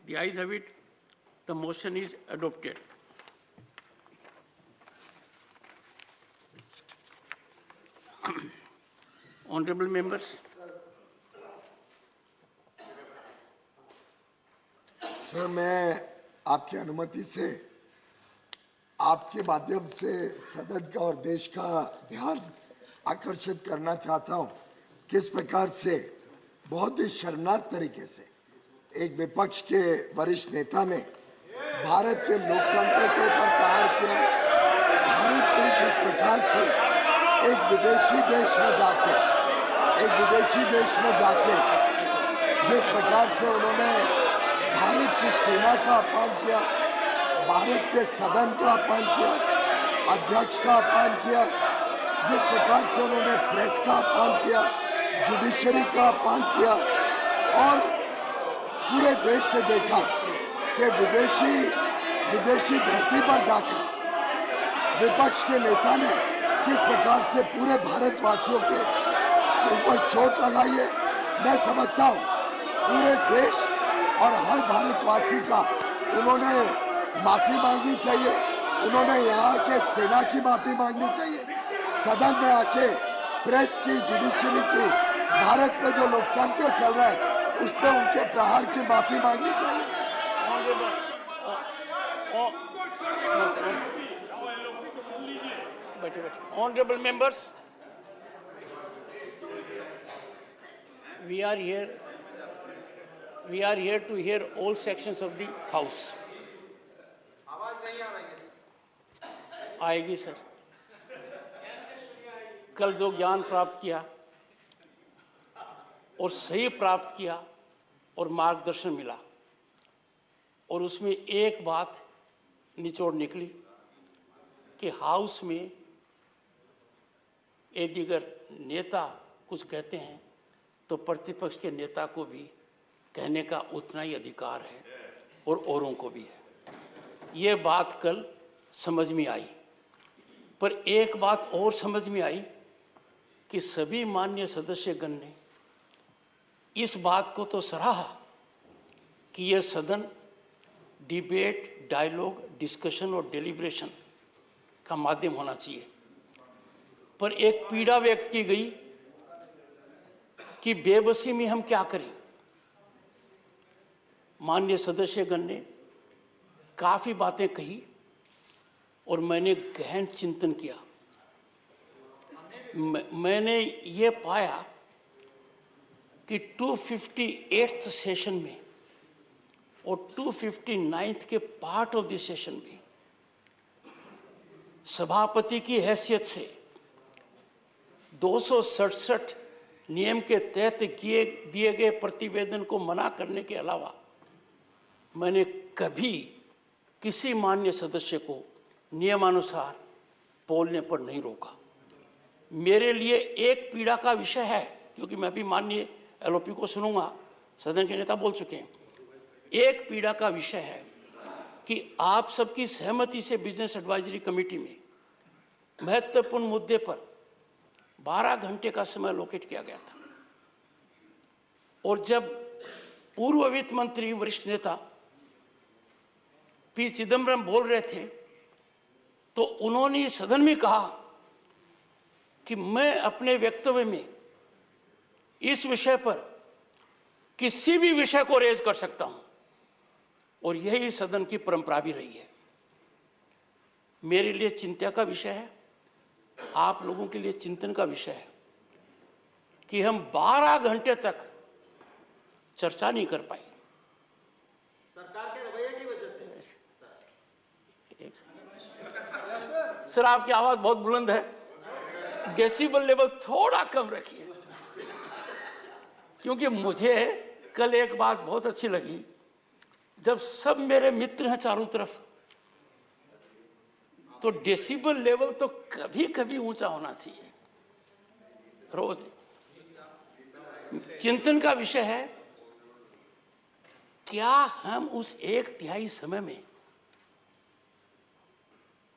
The ayes have it. The motion is adopted. Honorable members. Sir, मैं आपकी अनुमति से आपके माध्यम से सदन का और देश का ध्यान आकर्षित करना चाहता हूं। किस प्रकार से बहुत ही शर्मनाक तरीके से एक विपक्ष के वरिष्ठ नेता ने भारत के लोकतंत्र के ऊपर प्रहार किया। भारत में जिस प्रकार से एक विदेशी देश में जाके जिस प्रकार से उन्होंने भारत की सेना का अपमान किया, भारत के सदन का अपमान किया, अध्यक्ष का अपमान किया, जिस प्रकार से उन्होंने प्रेस का अपमान किया, जुडिशरी का अपमान किया, और पूरे देश ने देखा कि विदेशी धरती पर जाकर विपक्ष के नेता ने किस प्रकार से पूरे भारतवासियों के ऊपर चोट लगाई है। मैं समझता हूँ पूरे देश और हर भारतवासी का उन्होंने माफी मांगनी चाहिए। उन्होंने यहाँ के सेना की माफी मांगनी चाहिए, सदन में आके प्रेस की, जुडिशरी की, भारत में जो लोकतंत्र चल रहा है उस पर उनके प्रहार की माफी मांगनी चाहिए। Honorable members, we are here to hear all sections of the house. आएगी सर। कल जो ज्ञान प्राप्त किया और सही प्राप्त किया और मार्गदर्शन मिला, और उसमें एक बात निचोड़ निकली कि हाउस में यदि अगर नेता कुछ कहते हैं तो प्रतिपक्ष के नेता को भी कहने का उतना ही अधिकार है और औरों को भी है। ये बात कल समझ में आई, पर एक बात और समझ में आई कि सभी माननीय सदस्यगण ने इस बात को तो सराहा कि यह सदन डिबेट, डायलॉग, डिस्कशन और डेलिब्रेशन का माध्यम होना चाहिए, पर एक पीड़ा व्यक्त की गई कि बेबसी में हम क्या करें। माननीय सदस्यगण ने काफी बातें कही और मैंने गहन चिंतन किया। मैंने ये पाया कि 258th सेशन में और 259th के पार्ट ऑफ दिस सेशन में सभापति की हैसियत से 267 नियम के तहत दिए गए प्रतिवेदन को मना करने के अलावा मैंने कभी किसी माननीय सदस्य को नियमानुसार बोलने पर नहीं रोका। मेरे लिए एक पीड़ा का विषय है, क्योंकि मैं भी माननीय एलओपी को सुनूंगा, सदन के नेता बोल चुके हैं। एक पीड़ा का विषय है कि आप सबकी सहमति से बिजनेस एडवाइजरी कमेटी में महत्वपूर्ण मुद्दे पर 12 घंटे का समय एलोकेट किया गया था, और जब पूर्व वित्त मंत्री वरिष्ठ नेता पी चिदम्बरम बोल रहे थे तो उन्होंने सदन में कहा कि मैं अपने वक्तव्य में इस विषय पर किसी भी विषय को रेज कर सकता हूं, और यही सदन की परंपरा भी रही है। मेरे लिए चिंता का विषय है, आप लोगों के लिए चिंतन का विषय है कि हम 12 घंटे तक चर्चा नहीं कर पाए। सरकार के रवैये की वजह से। सर, आपकी आवाज बहुत बुलंद है, डेसिबल लेवल थोड़ा कम रखिए, क्योंकि मुझे कल एक बात बहुत अच्छी लगी। जब सब मेरे मित्र हैं चारों तरफ, तो डेसिबल लेवल तो कभी कभी ऊंचा होना चाहिए। रोज चिंतन का विषय है, क्या हम उस 1/3 समय में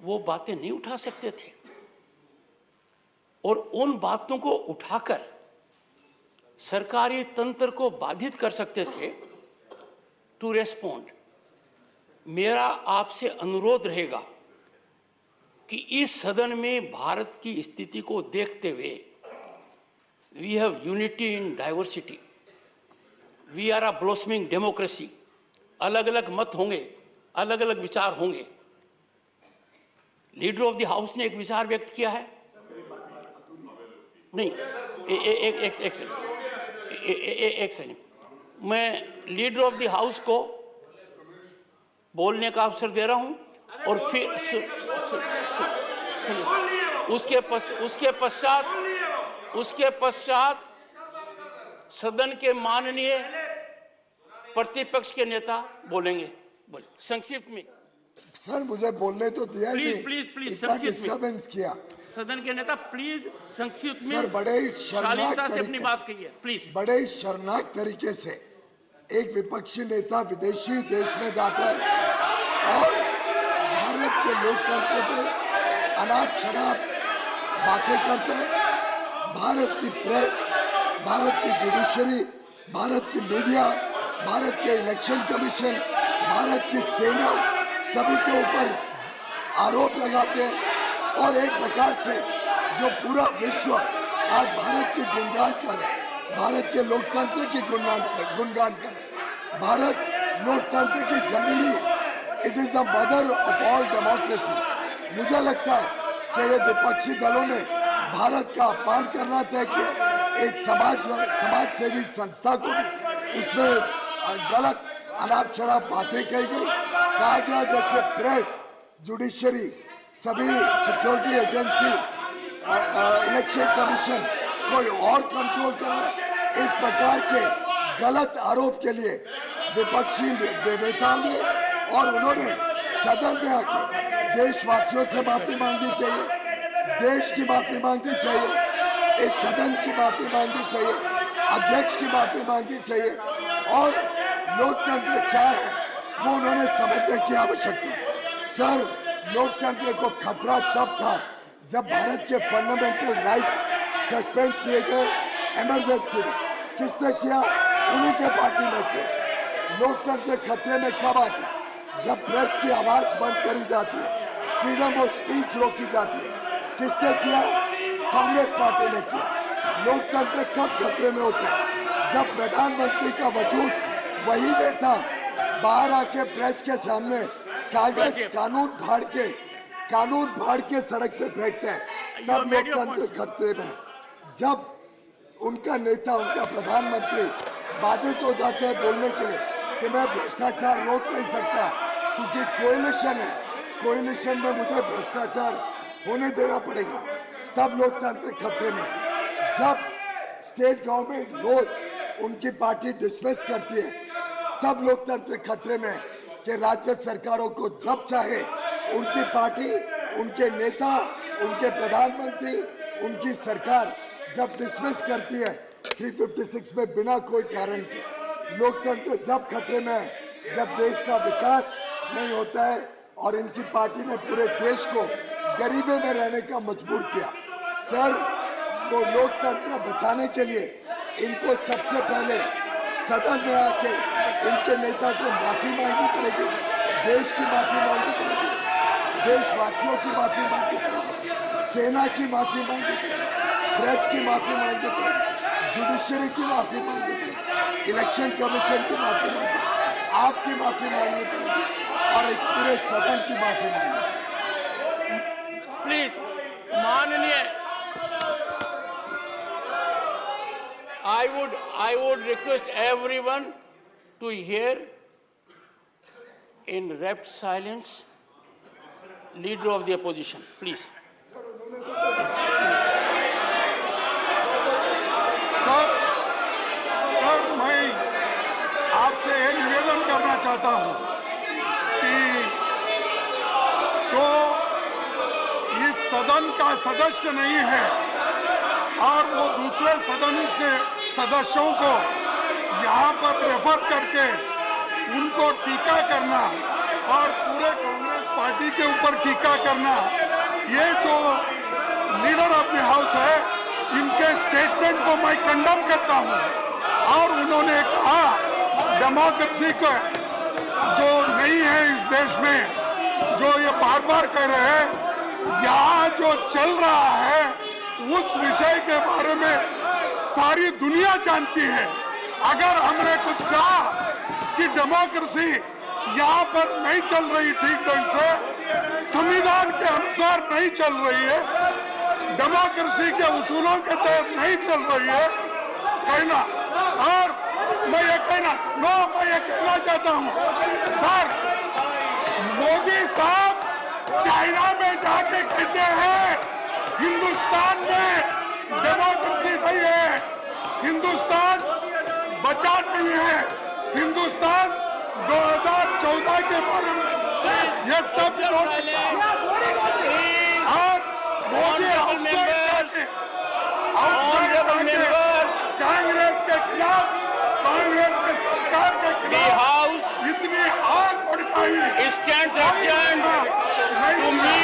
वो बातें नहीं उठा सकते थे और उन बातों को उठाकर सरकारी तंत्र को बाधित कर सकते थे टू रेस्पॉन्ड, मेरा आपसे अनुरोध रहेगा कि इस सदन में भारत की स्थिति को देखते हुए we have unity in diversity, we are a blossoming democracy. अलग अलग मत होंगे, अलग अलग विचार होंगे। लीडर ऑफ द हाउस ने एक विचार व्यक्त किया है, नहीं एक सेकंड, मैं लीडर ऑफ द हाउस को बोलने का अवसर दे रहा हूं और फिर उसके पश्चात सदन के माननीय प्रतिपक्ष के नेता बोलेंगे। संक्षिप्त में सर मुझे बोलने तो दिया ही नहीं, प्लीज इतना डिस्टर्बेंस किया। सदन के नेता प्लीज संक्षिप्त में सर बड़े ही शर्मनाक से अपनी बात तरीके कहिए प्लीज। बड़े ही शर्मनाक तरीके से एक विपक्षी नेता विदेशी देश में जाता है और भारत के लोकतंत्र पे अनाप शराब बातें करते हैं। भारत की प्रेस, भारत की जुडिशरी, भारत की मीडिया, भारत के इलेक्शन कमीशन, भारत की सेना सभी के ऊपर आरोप लगाते हैं और एक प्रकार से जो पूरा विश्व आज भारत की गुणगान कर रहा है, भारत के लोकतंत्र की गुणगान कर रहा है। भारत लोकतंत्र की जननी है, it is the mother of all democracies. मुझे लगता है कि ये विपक्षी दलों ने भारत का अपमान करना तय किया। एक समाज सेवी संस्था को भी उसमें गलत अनाप शराब बातें कही गई, कहा गया जैसे प्रेस, जुडिशरी, सभी सिक्योरिटी एजेंसीज, इलेक्शन कमीशन कोई और कंट्रोल कर रहा है। इस प्रकार के गलत आरोप के लिए विपक्षी नेताओं ने और उन्होंने सदन में आके देशवासियों से माफी मांगनी चाहिए, देश की माफी मांगनी चाहिए, इस सदन की माफी मांगनी चाहिए, अध्यक्ष की माफी मांगनी चाहिए और लोकतंत्र क्या है वो उन्होंने समझने की आवश्यकता है। सर लोकतंत्र को खतरा तब था जब भारत के फंडामेंटल राइट्स सस्पेंड किए गए इमरजेंसी में। किसने किया? उन्हीं के पार्टी ने किया। लोकतंत्र खतरे में कब आता है? जब प्रेस की आवाज बंद करी जाती है, फ्रीडम ऑफ स्पीच रोकी जाती है। किसने किया? कांग्रेस पार्टी ने किया। लोकतंत्र कब खतरे में होता है? जब प्रधानमंत्री का वजूद वही नेता बाहर आके प्रेस के सामने कागज कानून फाड़ के सड़क पे फेंकते हैं, तब लोकतंत्र खतरे में। जब उनका नेता, उनका प्रधानमंत्री बाधित हो जाते हैं बोलने के लिए कि मैं भ्रष्टाचार रोक नहीं सकता क्योंकि कोएलिशन है, कोएलिशन में मुझे भ्रष्टाचार होने देना पड़ेगा, तब लोकतंत्र खतरे में। जब स्टेट गवर्नमेंट रोज उनकी पार्टी डिसमिस करती है, तब लोकतंत्र खतरे में कि राज्य सरकारों को जब चाहे उनकी पार्टी, उनके नेता, उनके प्रधानमंत्री, उनकी सरकार जब डिसमिस करती है 356 में बिना कोई कारण के। लोकतंत्र जब खतरे में है जब देश का विकास नहीं होता है और इनकी पार्टी ने पूरे देश को गरीबी में रहने का मजबूर किया। सर वो लोकतंत्र बचाने के लिए इनको सबसे पहले सदन में आके इनके नेता को माफी मांगनी पड़ेगी, देश की माफी मांगनी पड़ेगी, देशवासियों की माफी मांगनी पड़ेगी, सेना की माफी मांगनी पड़ेगी, प्रेस की माफी मांगनी पड़ेगी, जुडिशरी की माफी मांगनी पड़ेगी, इलेक्शन कमीशन की माफी मांगनी पड़ेगी, आपकी माफी मांगनी पड़ेगी और इस पूरे सदन की माफी मांगनी पड़ेगी। प्लीज माननीय, I would request everyone to hear in rapt silence leader of the opposition, please. Sir मैं आपसे ये निवेदन करना चाहता हूं कि जो इस सदन का सदस्य नहीं है और वो दूसरे सदन से सदस्यों को यहाँ पर रेफर करके उनको टीका करना और पूरे कांग्रेस पार्टी के ऊपर टीका करना, ये जो लीडर ऑफ द हाउस है इनके स्टेटमेंट को मैं कंडम करता हूँ। और उन्होंने कहा डेमोक्रेसी को प्रदेश में जो ये बार बार कह रहे हैं, यहाँ जो चल रहा है उस विषय के बारे में सारी दुनिया जानती है। अगर हमने कुछ कहा कि डेमोक्रेसी यहाँ पर नहीं चल रही ठीक ढंग से, संविधान के अनुसार नहीं चल रही है, डेमोक्रेसी के उसूलों के तहत नहीं चल रही है कहना, और मैं ये कहना चाहता हूँ सर, मोदी साहब चाइना में जाके कहते हैं हिंदुस्तान में डेमोक्रेसी नहीं है, हिंदुस्तान बचा नहीं है, हिंदुस्तान 2014 के बारे में ये सब और मोदी कांग्रेस के खिलाफ, कांग्रेस के सरकार के खिलाफ इतनी आग भड़काई stands adjourned to meet